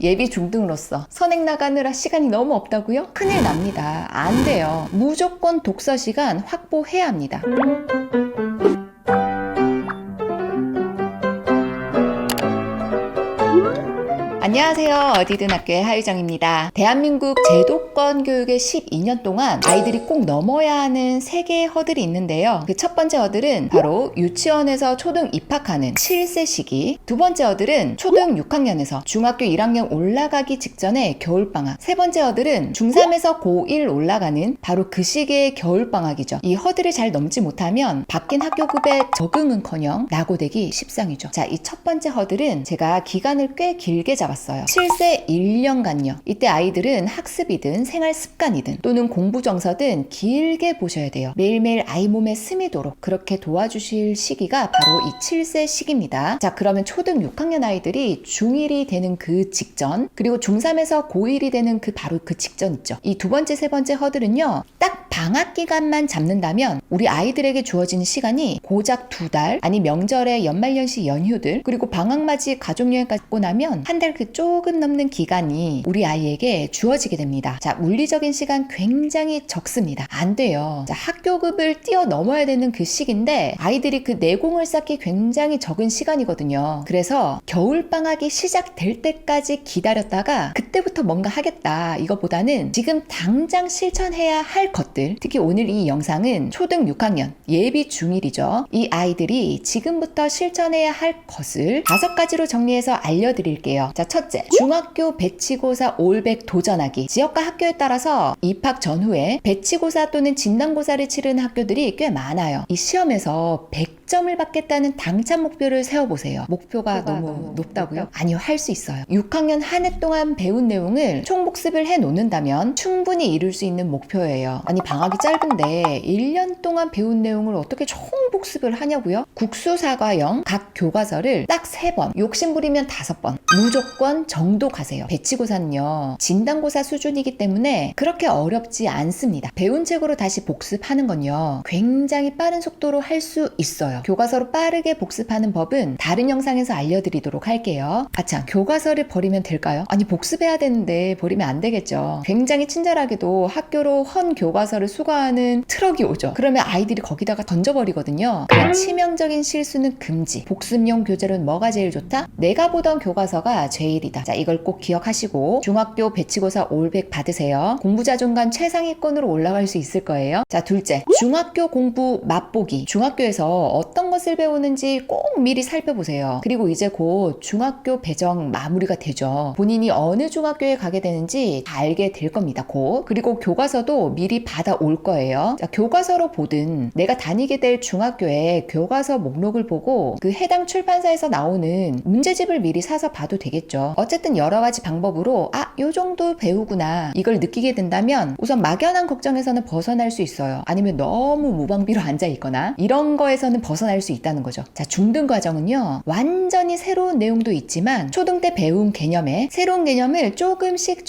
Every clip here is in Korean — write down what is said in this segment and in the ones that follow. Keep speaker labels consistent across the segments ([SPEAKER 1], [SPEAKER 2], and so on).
[SPEAKER 1] 예비 중등으로서 선행 나가느라 시간이 너무 없다고요? 큰일 납니다. 안 돼요. 무조건 독서 시간 확보해야 합니다. 안녕하세요. 어디든 학교의 하유정입니다. 대한민국 제도권 교육의 12년 동안 아이들이 꼭 넘어야 하는 3개의 허들이 있는데요. 그 첫 번째 허들은 바로 유치원에서 초등 입학하는 7세 시기, 두 번째 허들은 초등 6학년에서 중학교 1학년 올라가기 직전의 겨울방학, 세 번째 허들은 중3에서 고1 올라가는 바로 그 시기의 겨울방학이죠. 이 허들을 잘 넘지 못하면 바뀐 학교급에 적응은커녕 낙오되기 십상이죠. 자, 이 첫 번째 허들은 제가 기간을 꽤 길게 잡았어요. 7세 1년간요. 이때 아이들은 학습이든 생활 습관이든 또는 공부 정서든 길게 보셔야 돼요. 매일매일 아이 몸에 스미도록 그렇게 도와주실 시기가 바로 이 7세 시기입니다. 자, 그러면 초등 6학년 아이들이 중1이 되는 그 직전, 그리고 중3에서 고1이 되는 바로 그 직전 있죠. 이 두 번째, 세 번째 허들은요, 딱 방학 기간만 잡는다면 우리 아이들에게 주어지는 시간이 고작 2달, 아니 명절에 연말연시 연휴들, 그리고 방학맞이 가족여행까지 갖고 나면 한 달 조금 넘는 기간이 우리 아이에게 주어지게 됩니다. 자, 물리적인 시간 굉장히 적습니다. 안 돼요. 자, 학교급을 뛰어넘어야 되는 그 시기인데 아이들이 그 내공을 쌓기 굉장히 적은 시간이거든요. 그래서 겨울방학이 시작될 때까지 기다렸다가 그때부터 뭔가 하겠다, 이거보다는 지금 당장 실천해야 할 것들, 특히 오늘 이 영상은 초등 6학년 예비 중1이죠. 이 아이들이 지금부터 실천해야 할 것을 5가지로 정리해서 알려드릴게요. 자, 첫째, 중학교 배치고사 올백 도전하기. 지역과 학교에 따라서 입학 전후에 배치고사 또는 진단고사를 치르는 학교들이 꽤 많아요. 이 시험에서 100점을 받겠다는 당찬 목표를 세워보세요. 목표가 너무 높다고요? 아니요, 할 수 있어요. 6학년 한 해 동안 배운 내용을 총복습을 해놓는다면 충분히 이룰 수 있는 목표예요. 아니, 방학이 짧은데 1년 동안 배운 내용을 어떻게 총복습을 하냐고요? 국수사과형 각 교과서를 딱 3번, 욕심부리면 5번, 무조건 정도 가세요. 배치고사는요, 진단고사 수준이기 때문에 그렇게 어렵지 않습니다. 배운 책으로 다시 복습하는 건요, 굉장히 빠른 속도로 할 수 있어요. 교과서로 빠르게 복습하는 법은 다른 영상에서 알려드리도록 할게요. 아참, 교과서를 버리면 될까요? 아니, 복습해야 되는데 버리면 안 되겠죠. 굉장히 친절하게도 학교로 헌 교과서를 수거하는 트럭이 오죠. 그러면 아이들이 거기다가 던져버리거든요. 그런 치명적인 실수는 금지. 복습용 교재로는 뭐가 제일 좋다? 내가 보던 교과서가 제일이다. 자, 이걸 꼭 기억하시고 중학교 배치고사 올백 받으세요. 공부 자존감 최상위권으로 올라갈 수 있을 거예요. 자, 둘째, 중학교 공부 맛보기. 중학교에서 어떤 것을 배우는지 꼭 미리 살펴보세요. 그리고 이제 곧 중학교 배정 마무리가 되죠. 본인이 어느 중학교에 가게 되는지 다 알게 될 겁니다. 곧. 그리고 교과서도 미리 받아올 거예요. 자, 교과서로 보든 내가 다니게 될 중학교의 교과서 목록을 보고 그 해당 출판사에서 나오는 문제집을 미리 사서 봐도 되겠죠. 어쨌든 여러 가지 방법으로 요 정도 배우구나, 이걸 느끼게 된다면 우선 막연한 걱정에서는 벗어날 수 있어요. 아니면 너무 무방비로 앉아있거나 이런 거에서는 벗어날 수 있다는 거죠. 자, 중등 과정은요, 완전히 새로운 내용도 있지만 초등 때 배운 개념에 새로운 개념을 조금씩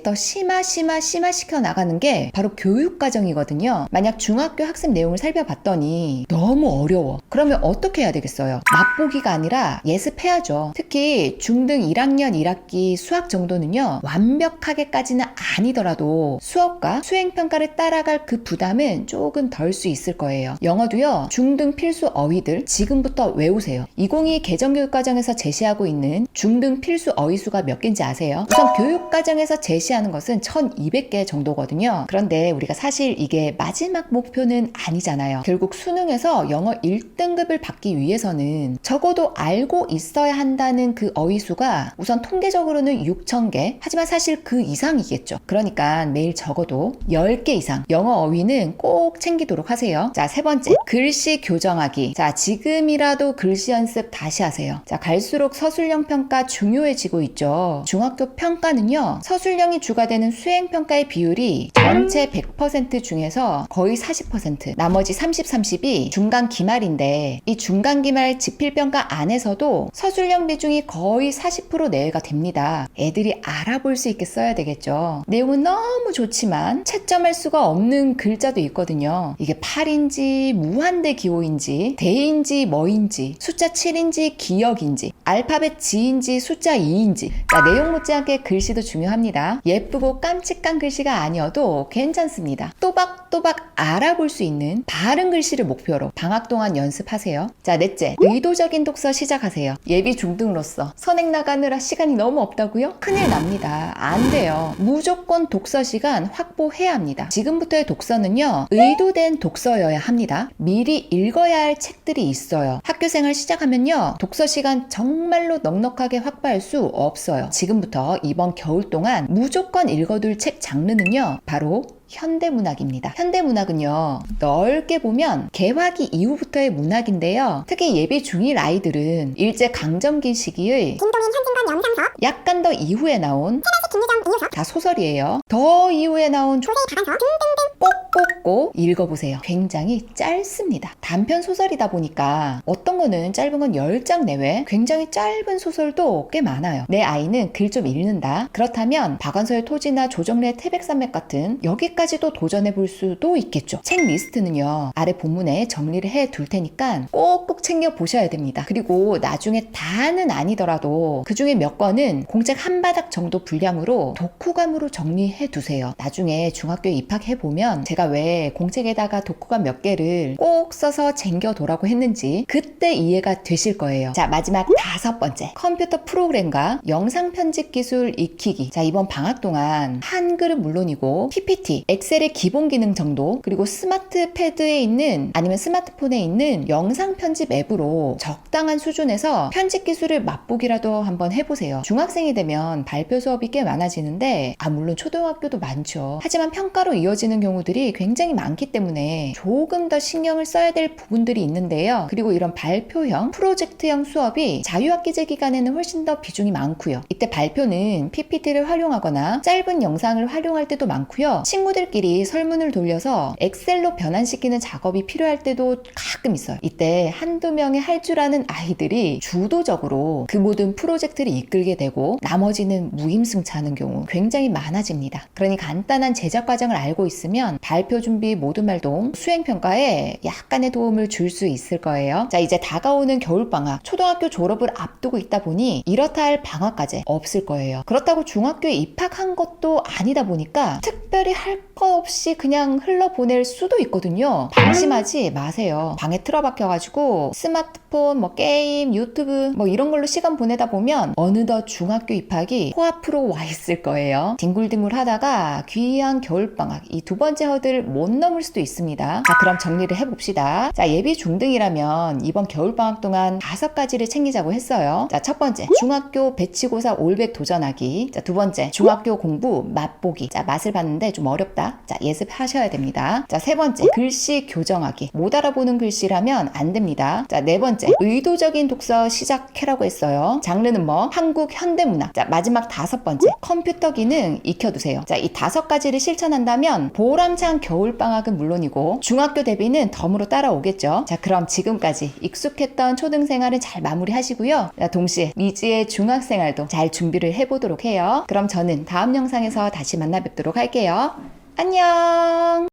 [SPEAKER 1] 더 심화시켜 나가는 게 바로 교육 과정이거든요. 만약 중학교 학습 내용을 살펴봤더니 너무 어려워. 그러면 어떻게 해야 되겠어요? 맛보기가 아니라 예습해야죠. 특히 중등 1학년 1학기 수학 정도는요, 완벽하게까지는 아니더라도 수업과 수행평가를 따라갈 그 부담은 조금 덜 수 있을 거예요. 영어도요, 중등 필수 어휘들 지금부터 외우세요. 2022 개정교육과정에서 제시하고 있는 중등 필수 어휘 수가 몇 개인지 아세요? 우선 교육과정에서 제시하는 것은 1200개 정도거든요. 그런데 우리가 사실 이게 마지막 목표는 아니잖아요. 결국 수능에서 영어 1등급을 받기 위해서는 적어도 알고 있어야 한다는 그 어휘 수가 우선 통계적으로는 6000개, 하지만 사실 그 이상이겠죠. 그러니까 매일 적어도 10개 이상 영어 어휘는 꼭 챙기도록 하세요. 자, 세 번째, 글씨 교정하기. 자, 지금이라도 글씨 연습 다시 하세요. 자, 갈수록 서술형 평가 중요해지고 있죠. 중학교 평가는요, 서술형이 주가 되는 수행평가의 비율이 전체 100% 중에서 거의 40%, 나머지 30이 중간 기말인데 이 중간 기말 지필평가 안에서도 서술형 비중이 거의 40% 내외가 됩니다. 애들이 알아볼 수 있게 써야 되겠죠. 내용은 너무 좋지만 채점할 수가 없는 글자도 있거든요. 이게 8인지 무한대 기호인지 대인지 뭐인지 숫자 7인지 기역인지 알파벳 G인지 숫자 2인지. 자, 내용 못지않게 글씨도 중요합니다. 예쁘고 깜찍한 글씨가 아니어도 괜찮습니다. 또박또박 알아볼 수 있는 바른 글씨를 목표로 방학 동안 연습하세요. 자, 넷째, 의도적인 독서 시작하세요. 예비 중등으로서 선행 나가느라 시간이 너무 없다고요? 큰일 납니다. 안 돼요. 무조건 독서 시간 확보해야 합니다. 지금부터의 독서는요, 의도된 독서여야 합니다. 미리 읽어야 할 책들이 있어요. 학교생활 시작하면요, 독서 시간 정말로 넉넉하게 확보할 수 없어요. 지금부터 이번 겨울 동안 무조건 읽어둘 책 장르는요, 바로 현대문학입니다. 현대문학은요, 넓게 보면 개화기 이후부터의 문학인데요. 특히 예비 중1 아이들은 일제강점기 시기의
[SPEAKER 2] 김동인 현진건 영상서,
[SPEAKER 1] 약간 더 이후에 나온
[SPEAKER 2] 최단식 김유정 이유서,
[SPEAKER 1] 다 소설이에요. 더 이후에 나온
[SPEAKER 2] 조세희 다간서 등등등.
[SPEAKER 1] 꼭 읽어보세요. 굉장히 짧습니다. 단편 소설이다 보니까 어떤 거는 짧은 건 10장 내외, 굉장히 짧은 소설도 꽤 많아요. 내 아이는 글 좀 읽는다. 그렇다면 박완서의 토지나 조정래의 태백산맥 같은 여기까지도 도전해 볼 수도 있겠죠. 책 리스트는요, 아래 본문에 정리를 해 둘 테니까 꼭꼭 챙겨 보셔야 됩니다. 그리고 나중에 다는 아니더라도 그 중에 몇 권은 공책 한 바닥 정도 분량으로 독후감으로 정리해 두세요. 나중에 중학교에 입학해 보면 제가 왜 공책에다가 독후감 몇 개를 꼭 써서 쟁겨두라고 했는지 그때 이해가 되실 거예요. 자, 마지막 5번째, 컴퓨터 프로그램과 영상 편집 기술 익히기. 자, 이번 방학 동안 한글은 물론이고 PPT, 엑셀의 기본 기능 정도, 그리고 스마트 패드에 있는 아니면 스마트폰에 있는 영상 편집 앱으로 적당한 수준에서 편집 기술을 맛보기라도 한번 해보세요. 중학생이 되면 발표 수업이 꽤 많아지는데, 물론 초등학교도 많죠. 하지만 평가로 이어지는 경우들이 굉장히 많기 때문에 조금 더 신경을 써야 될 부분들이 있는데요. 그리고 이런 발표형, 프로젝트형 수업이 자유학기제 기간에는 훨씬 더 비중이 많고요. 이때 발표는 PPT를 활용하거나 짧은 영상을 활용할 때도 많고요. 친구들끼리 설문을 돌려서 엑셀로 변환시키는 작업이 필요할 때도 가끔 있어요. 이때 한두 명이 할 줄 아는 아이들이 주도적으로 그 모든 프로젝트를 이끌게 되고 나머지는 무임승차하는 경우 굉장히 많아집니다. 그러니 간단한 제작 과정을 알고 있으면 발표 준비, 모든 활동, 수행평가에 약간의 도움을 줄 수 있을 거예요. 자, 이제 다가오는 겨울방학, 초등학교 졸업을 앞두고 있다 보니 이렇다 할 방학까지 없을 거예요. 그렇다고 중학교에 입학한 것도 아니다 보니까 특별히 할 거 없이 그냥 흘러보낼 수도 있거든요. 방심하지 마세요. 방에 틀어박혀가지고 스마트폰, 게임, 유튜브 이런 걸로 시간 보내다 보면 어느덧 중학교 입학이 코앞으로 와 있을 거예요. 뒹굴뒹굴 하다가 귀한 겨울방학, 이 2번째 허들을 못 넘을 수도 있습니다. 자, 그럼 정리를 해봅시다. 자, 예비 중등이라면 이번 겨울방학 동안 5가지를 챙기자고 했어요. 자, 첫 번째, 중학교 배치고사 올백 도전하기. 자, 2번째, 중학교 공부 맛보기. 자, 맛을 봤는데 좀 어렵다. 자, 예습하셔야 됩니다. 자, 3번째, 글씨 교정하기. 못 알아보는 글씨라면 안 됩니다. 자, 4번째, 의도적인 독서 시작해라고 했어요. 장르는 한국 현대문학. 자, 마지막 5번째, 컴퓨터 기능 익혀두세요. 자, 이 5가지를 실천한다면 보람찬 겨울방학은 물론이고 중학교 대비는 덤으로 따라오겠죠. 자, 그럼 지금까지 익숙했던 초등생활은 잘 마무리하시고요. 자, 동시에 미지의 중학생활도 잘 준비를 해보도록 해요. 그럼 저는 다음 영상에서 다시 만나 뵙도록 할게요. 안녕.